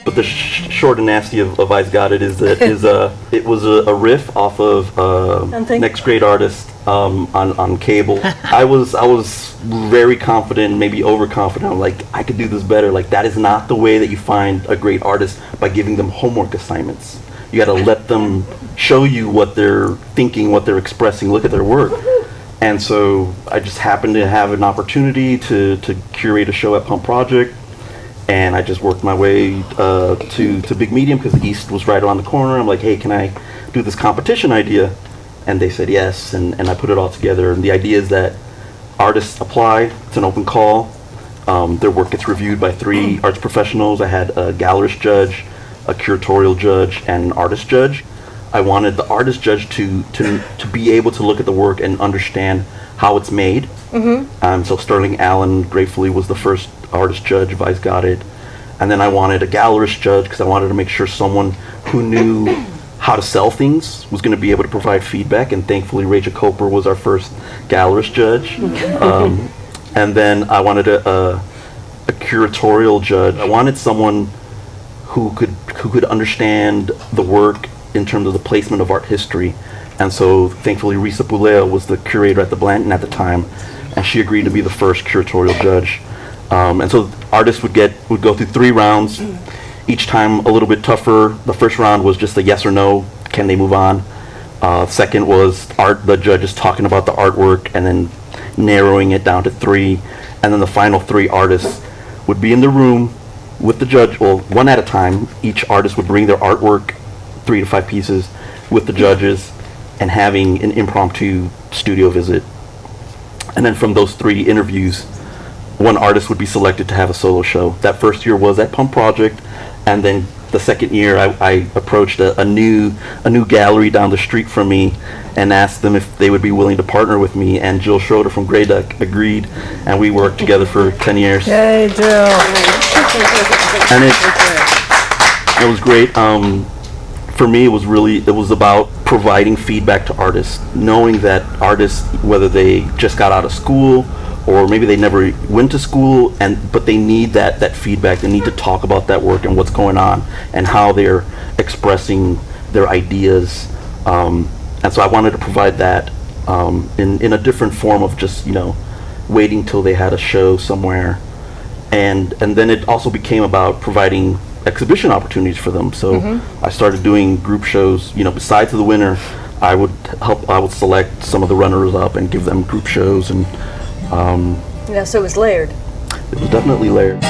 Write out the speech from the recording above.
But the short and nasty of I's Got It is that it was a riff off of Next Great Artist on cable. I was very confident, maybe overconfident. I'm like, I could do this better. Like, that is not the way that you find a great artist, by giving them homework assignments. You got to let them show you what they're thinking, what they're expressing, look at their work. And so I just happened to have an opportunity to curate a show at Pump Project. And I just worked my way to Big Medium, because the East was right around the corner. I'm like, hey, can I do this competition idea? And they said yes, and I put it all together. And the idea is that artists apply. It's an open call. Their work gets reviewed by 3 arts professionals. I had a gallerist judge, a curatorial judge, and an artist judge. I wanted the artist judge to be able to look at the work and understand how it's made. So Sterling Allen, gratefully, was the first artist judge of I's Got It. And then I wanted a gallerist judge, because I wanted to make sure someone who knew how to sell things was going to be able to provide feedback. And thankfully, Rachel Coper was our first gallerist judge. And then I wanted a curatorial judge. I wanted someone who could understand the work in terms of the placement of art history. And so thankfully, Risa Puleo was the curator at the Blanton at the time, and she agreed to be the first curatorial judge. And so artists would go through 3 rounds, each time a little bit tougher. The first round was just a yes or no, can they move on? Second was the judges talking about the artwork and then narrowing it down to 3. And then the final 3 artists would be in the room with the judge, well, one at a time. Each artist would bring their artwork, 3 to 5 pieces, with the judges, and having an impromptu studio visit. And then from those 3 interviews, one artist would be selected to have a solo show. That first year was at Pump Project, and then the second year I approached a new gallery down the street from me and asked them if they would be willing to partner with me, and Jill Schroeder from Grey Duck agreed, and we worked together for 10 years. Yay, Jill. And it was great. For me, it was about providing feedback to artists, knowing that artists, whether they just got out of school or maybe they never went to school, but they need that feedback. They need to talk about that work and what's going on and how they're expressing their ideas. And so I wanted to provide that in a different form of just, waiting till they had a show somewhere. And then it also became about providing exhibition opportunities for them. So I started doing group shows. Besides the winner, I would select some of the runners up and give them group shows. And so it was layered. It was definitely layered.